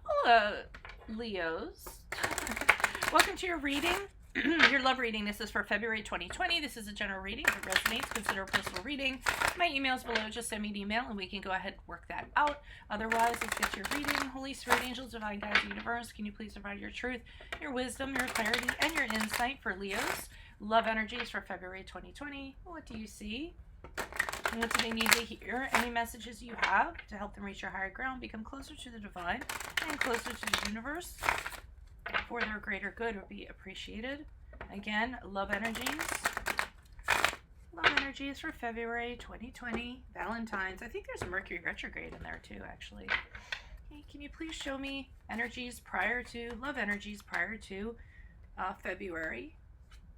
Hello, Leos. Welcome to your reading, your love reading. This is for February 2020. This is a general reading. If it resonates, consider a personal reading. My email's below. Just send me an email and we can go ahead and work that out. Otherwise, let's get to your reading. Holy Spirit, angels, divine guides, universe, can you please provide your truth, your wisdom, your clarity, and your insight for Leos? Love energies for February 2020. What do you see? And what do they need to hear? Any messages you have to help them reach your higher ground, become closer to the divine and closer to the universe for their greater good would be appreciated. Again, love energies. Love energies for February 2020. Valentine's. I think there's a Mercury retrograde in there too, actually. Okay, can you please show me energies prior to, love energies prior to February?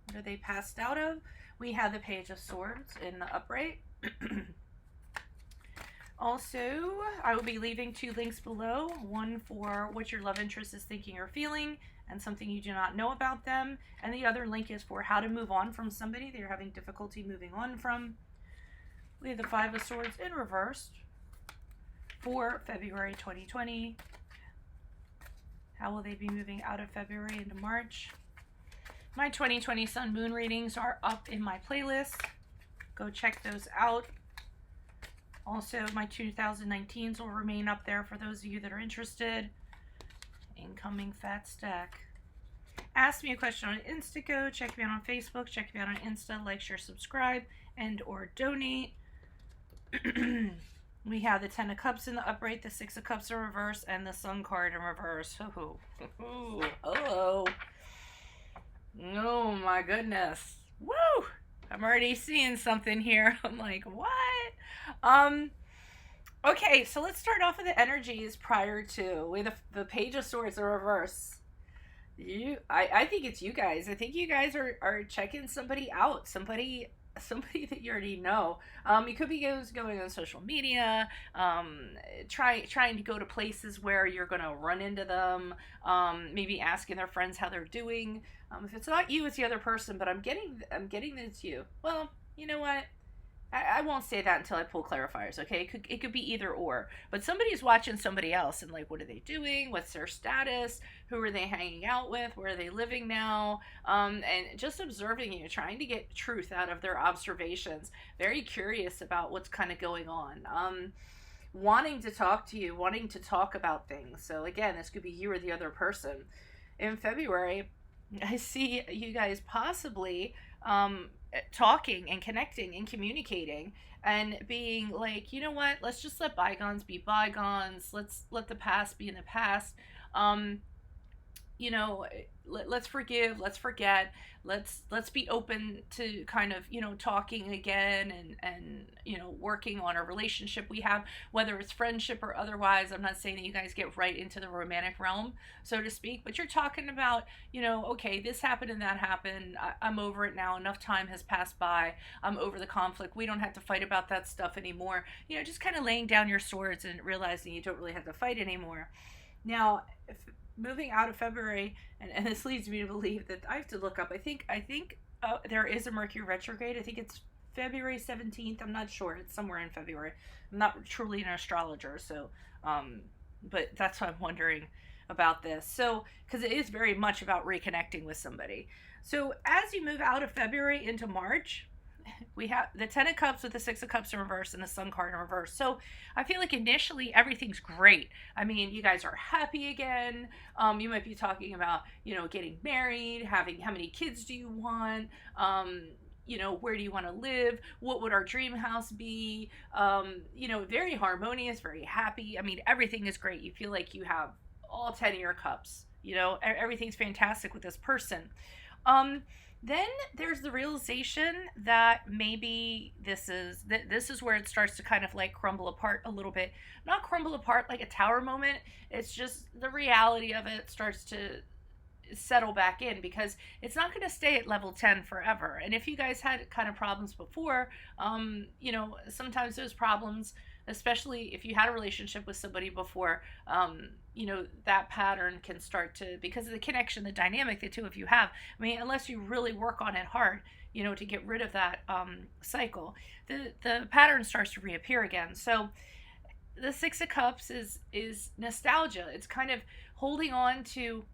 What are they passed out of? We have the Page of Swords in the upright. Also, I will be leaving 2 links below. One for what your love interest is thinking or feeling and something you do not know about them. And the other link is for how to move on from somebody that you're having difficulty moving on from. We have the 5 of Swords in reverse for February 2020. How will they be moving out of February into March? My 2020 Sun Moon readings are up in my playlist. Go check those out. Also, my 2019s will remain up there for those of you that are interested. Incoming fat stack. Ask me a question on Instago. Check me out on Facebook. Check me out on Insta. Like, share, subscribe, and or donate. We have the 10 of Cups in the upright, the 6 of Cups in reverse, and the Sun card in reverse. Oh my goodness. Woo! I'm already seeing something here. I'm like, what? Okay, so let's start off with the energies prior to with the Page of Swords in reverse. I think it's you guys. I think you guys are checking somebody out. Somebody that you already know. You could be going on social media, trying to go to places where you're going to run into them, maybe asking their friends how they're doing. If it's not you, it's the other person, but I'm getting that it's you. Well, you know what? I won't say that until I pull clarifiers, okay? It could be either or. But somebody's watching somebody else and like, what are they doing? What's their status? Who are they hanging out with? Where are they living now? And just observing you, trying to get truth out of their observations. Very curious about what's kind of going on. Wanting to talk to you, wanting to talk about things. So again, this could be you or the other person. In February, I see you guys possibly talking and connecting and communicating and being like, you know what, let's just let bygones be bygones. Let's let the past be in the past. You know, let's forgive, let's forget, let's be open to kind of, you know, talking again and you know, working on a relationship we have, whether it's friendship or otherwise. I'm not saying that you guys get right into the romantic realm, so to speak, but you're talking about, you know, okay, this happened and that happened. I'm over it now. Enough time has passed by. I'm over the conflict. We don't have to fight about that stuff anymore. You know, just kind of laying down your swords and realizing you don't really have to fight anymore. Now, moving out of February, and this leads me to believe that I have to look up. I think there is a Mercury retrograde. I think it's February 17th. I'm not sure. It's somewhere in February. I'm not truly an astrologer, so but that's why I'm wondering about this. So, because it is very much about reconnecting with somebody. So, as you move out of February into March, we have the 10 of Cups with the 6 of Cups in reverse and the Sun card in reverse. So I feel like initially everything's great. I mean, you guys are happy again. You might be talking about, you know, getting married, having, how many kids do you want? You know, where do you want to live? What would our dream house be? You know, very harmonious, very happy. I mean, everything is great. You feel like you have all 10 of your cups. You know, everything's fantastic with this person. Then there's the realization that maybe this is where it starts to kind of like crumble apart a little bit. Not crumble apart like a tower moment. It's just the reality of it starts to settle back in, because it's not going to stay at level 10 forever. And if you guys had kind of problems before, you know, sometimes those problems, especially if you had a relationship with somebody before, you know, that pattern can start to, because of the connection, the dynamic the two of you have. I mean, unless you really work on it hard, you know, to get rid of that cycle, the pattern starts to reappear again. So the Six of Cups is nostalgia. It's kind of holding on to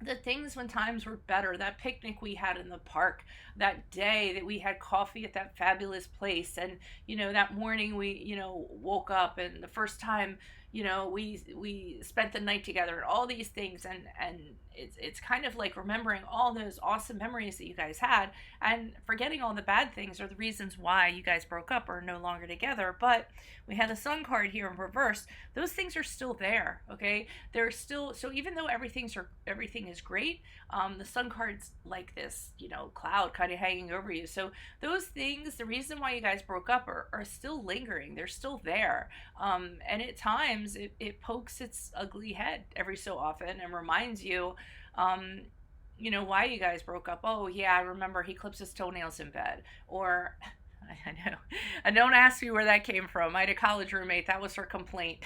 the things when times were better. That picnic we had in the park, that day that we had coffee at that fabulous place, and that morning we woke up, and the first time we spent the night together, and all these things, and it's kind of like remembering all those awesome memories that you guys had, and forgetting all the bad things or the reasons why you guys broke up or are no longer together. But we had the Sun card here in reverse. Those things are still there. Okay, they're still, so even though everything is great, the Sun card's like this cloud kind of hanging over you. So those things, the reason why you guys broke up, are still lingering. They're still there, and at times it pokes its ugly head every so often and reminds you why you guys broke up. Oh yeah, I remember he clips his toenails in bed. Or I know, and don't ask me where that came from. I had a college roommate, that was her complaint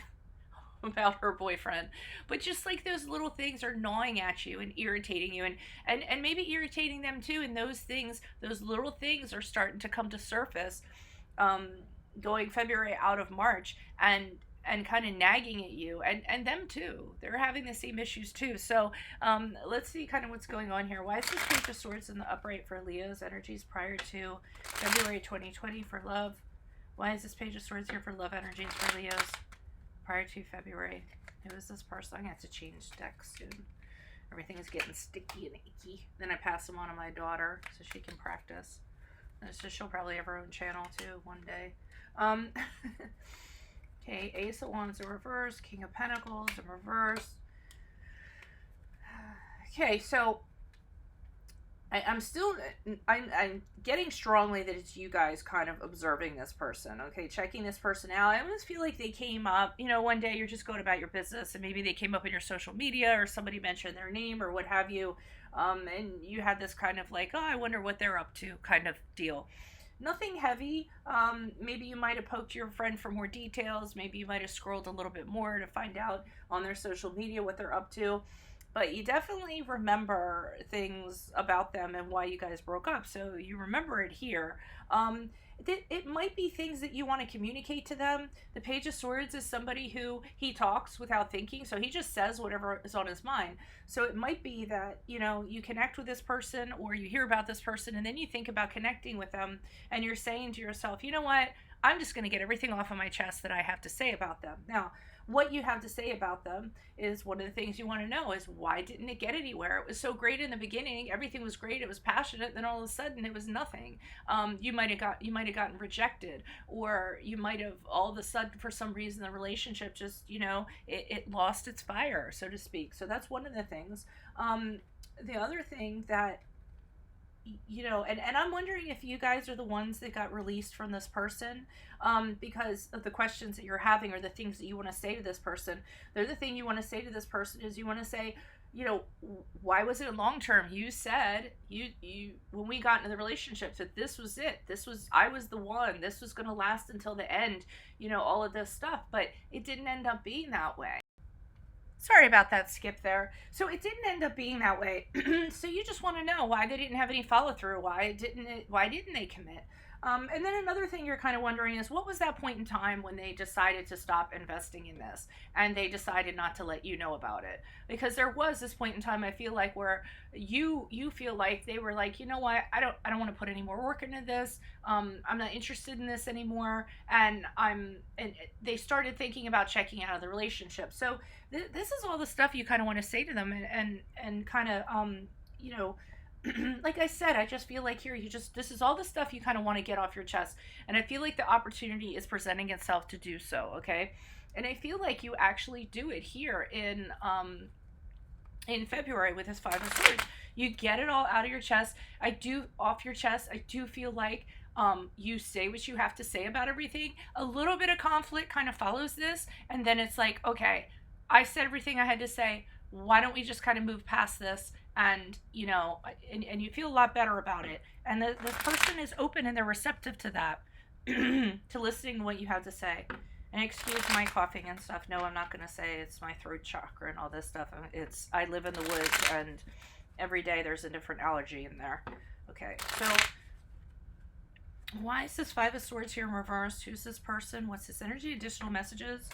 about her boyfriend. But just like those little things are gnawing at you and irritating you, and maybe irritating them too, and those little things are starting to come to surface, going February out of March, and kind of nagging at you, and them too. They're having the same issues too. So let's see kind of what's going on here. Why is this Page of Swords in the upright for Leo's energies prior to February 2020 for love? Why is this Page of Swords here for love energies for Leo's prior to February? Who is this person? I'm going to have to change decks soon. Everything is getting sticky and icky. Then I pass them on to my daughter so she can practice. And so she'll probably have her own channel too one day. Okay, Ace of Wands in reverse, King of Pentacles in reverse. Okay, so I'm getting strongly that it's you guys kind of observing this person, okay, checking this person out. I almost feel like they came up, one day you're just going about your business, and maybe they came up in your social media, or somebody mentioned their name or what have you, and you had this kind of like, oh, I wonder what they're up to kind of deal. Nothing heavy. Maybe you might have poked your friend for more details. Maybe you might have scrolled a little bit more to find out on their social media what they're up to. But you definitely remember things about them and why you guys broke up. So you remember it here. It might be things that you want to communicate to them. The Page of Swords is somebody who, he talks without thinking, so he just says whatever is on his mind. So it might be that, you connect with this person, or you hear about this person, and then you think about connecting with them, and you're saying to yourself, you know what, I'm just going to get everything off of my chest that I have to say about them. Now, what you have to say about them is one of the things you want to know is, why didn't it get anywhere? It was so great in the beginning, everything was great, it was passionate, then all of a sudden it was nothing. You might have gotten rejected, or you might have all of a sudden, for some reason, the relationship just it lost its fire, so to speak. So that's one of the things. The other thing that and I'm wondering if you guys are the ones that got released from this person, because of the questions that you're having, or the things that you want to say to this person. The other thing you want to say to this person is, you want to say, why was it long term? You said you when we got into the relationship that this was it. I was the one. This was going to last until the end. All of this stuff, but it didn't end up being that way. Sorry about that skip there. So it didn't end up being that way. So you just want to know why they didn't have any follow through. Why didn't they commit? And then another thing you're kind of wondering is, what was that point in time when they decided to stop investing in this, and they decided not to let you know about it? Because there was this point in time, I feel like, where you feel like they were like, you know what, I don't want to put any more work into this. I'm not interested in this anymore, and they started thinking about checking out of the relationship. So this is all the stuff you kind of want to say to them, and kind of like I said, I just feel like here, this is all the stuff you kind of want to get off your chest. And I feel like the opportunity is presenting itself to do so, okay? And I feel like you actually do it here in February with this Five of Swords. You get it all out of your chest. I do feel like you say what you have to say about everything. A little bit of conflict kind of follows this, and then it's like, okay, I said everything I had to say. Why don't we just kind of move past this? And and you feel a lot better about it, and the person is open and they're receptive to that, to listening to what you have to say. And excuse my coughing and stuff. No, I'm not going to say it's my throat chakra and all this stuff. I live in the woods, and every day there's a different allergy in there. Okay, so Why is this Five of Swords here in reverse? Who's this person? What's this energy? Additional messages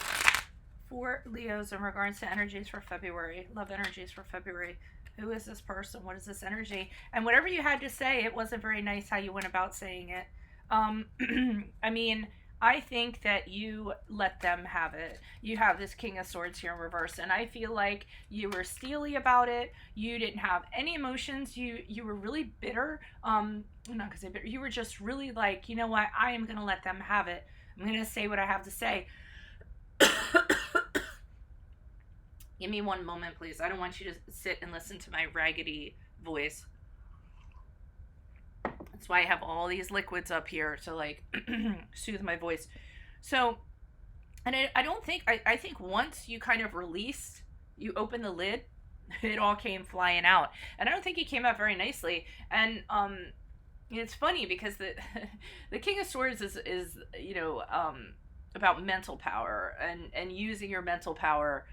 for Leos in regards to energies for February. Love energies for February. Who is this person? What is this energy? And whatever you had to say, it wasn't very nice how you went about saying it. I mean, I think that you let them have it. You have this King of Swords here in reverse, and I feel like you were steely about it. You didn't have any emotions. You were really bitter. Not because they're bitter. You were just really like, you know what? I am gonna let them have it. I'm gonna say what I have to say. Give me one moment, please. I don't want you to sit and listen to my raggedy voice. That's why I have all these liquids up here to like soothe my voice. So, and I don't think, I think once you kind of released, you open the lid, it all came flying out. And I don't think it came out very nicely. And it's funny because the King of Swords is you know, about mental power and using your mental power,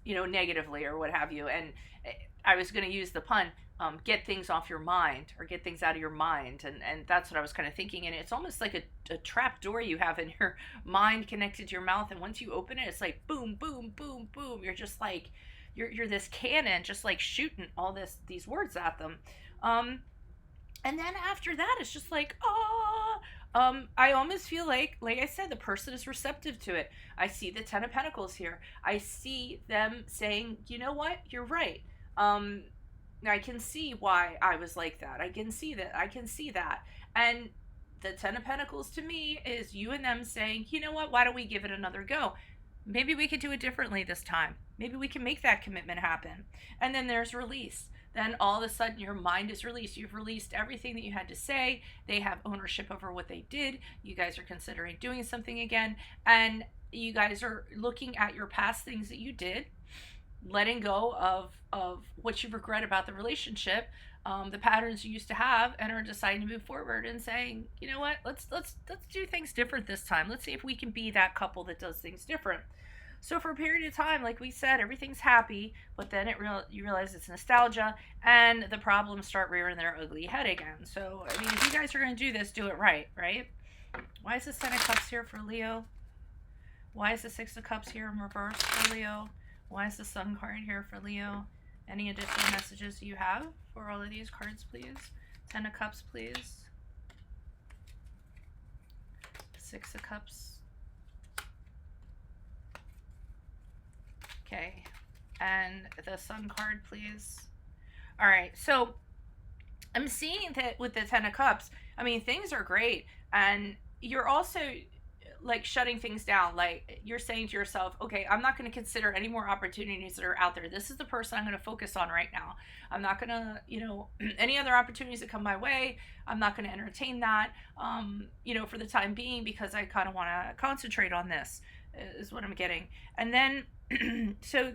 you know, negatively or what have you. And I was going to use the pun, get things off your mind or get things out of your mind. And that's what I was kind of thinking. And it's almost like a trap door you have in your mind connected to your mouth. And once you open it, it's like boom, boom, boom, boom. You're just like, you're this cannon, just like shooting all these words at them. And then after that, it's just like, I almost feel like I said, the person is receptive to it. I see the Ten of Pentacles here. I see them saying, you know what, you're right. I can see why I was like that. I can see that. I can see that. And the Ten of Pentacles to me is you and them saying, you know what, why don't we give it another go? Maybe we could do it differently this time. Maybe we can make that commitment happen. And then there's release. Then all of a sudden your mind is released. You've released everything that you had to say. They have ownership over what they did. You guys are considering doing something again. And you guys are looking at your past things that you did, letting go of what you regret about the relationship, the patterns you used to have, and are deciding to move forward and saying, you know what, let's do things different this time. Let's see if we can be that couple that does things different. So for a period of time, like we said, everything's happy, but then you realize it's nostalgia, and the problems start rearing their ugly head again. So, I mean, if you guys are going to do this, do it right? Why is the Ten of Cups here for Leo? Why is the Six of Cups here in reverse for Leo? Why is the Sun card here for Leo? Any additional messages you have for all of these cards, please? Ten of Cups, please. Six of Cups. Okay, and the Sun card, please. All right, so I'm seeing that with the Ten of Cups, I mean, things are great, and you're also like shutting things down. Like you're saying to yourself, okay, I'm not going to consider any more opportunities that are out there. This is the person I'm going to focus on right now. I'm not going to, you know, any other opportunities that come my way, I'm not going to entertain that, you know, for the time being, because I kind of want to concentrate on this, is what I'm getting. And then so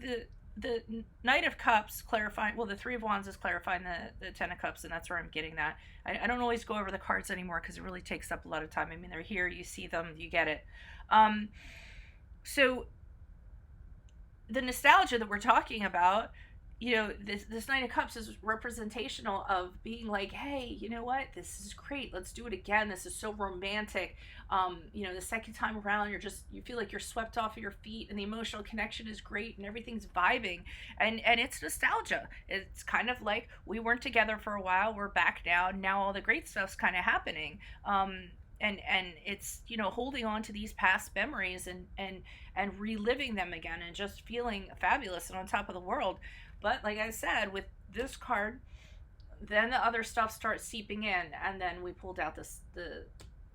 the Knight of Cups clarifying, well, the Three of Wands is clarifying the Ten of Cups, and that's where I'm getting that. I don't always go over the cards anymore because it really takes up a lot of time. I mean, they're here, you see them, you get it. So the nostalgia that we're talking about, you know, this Knight of Cups is representational of being like, hey, you know what, this is great, let's do it again, this is so romantic. You know, the second time around, you feel like you're swept off of your feet, and the emotional connection is great, and everything's vibing, and it's nostalgia. It's kind of like we weren't together for a while, we're back now all the great stuff's kind of happening. And it's, you know, holding on to these past memories and reliving them again, and just feeling fabulous and on top of the world. But like I said, with this card, then the other stuff starts seeping in, and then we pulled out the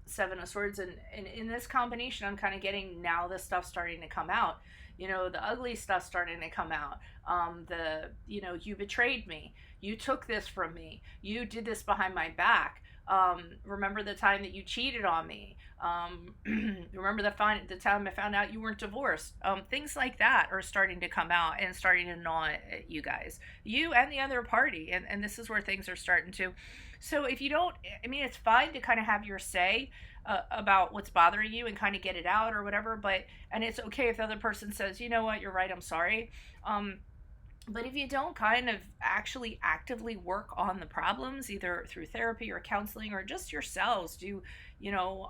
Seven of Swords, and in this combination, I'm kind of getting now the stuff starting to come out. You know, the ugly stuff starting to come out. You know, you betrayed me. You took this from me. You did this behind my back. Remember the time that you cheated on me. Remember the time I found out you weren't divorced. Things like that are starting to come out and starting to gnaw at you guys, you and the other party, and this is where things are starting to. So if you don't, I mean, it's fine to kind of have your say about what's bothering you and kind of get it out or whatever, and it's okay if the other person says, you know what, you're right, I'm sorry. But if you don't kind of actually actively work on the problems, either through therapy or counseling or just yourselves, do you know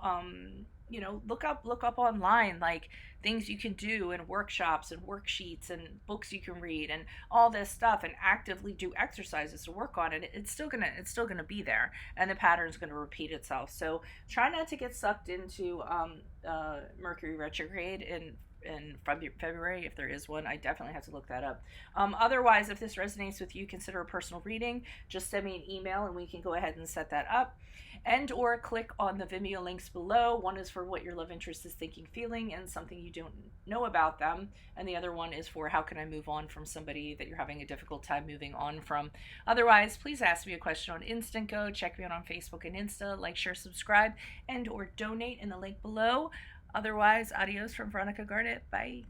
look up online, like things you can do and workshops and worksheets and books you can read and all this stuff, and actively do exercises to work on it. It's still gonna be there, and the pattern's gonna repeat itself. So try not to get sucked into Mercury retrograde in February, if there is one. I definitely have to look that up. Otherwise, if this resonates with you, consider a personal reading. Just send me an email and we can go ahead and set that up. And or click on the Vimeo links below. One is for what your love interest is thinking, feeling, and something you don't know about them. And the other one is for how can I move on from somebody that you're having a difficult time moving on from. Otherwise, please ask me a question on Instant Go. Check me out on Facebook and Insta. Like, share, subscribe, and or donate in the link below. Otherwise, adios from Veronica Garnett. Bye.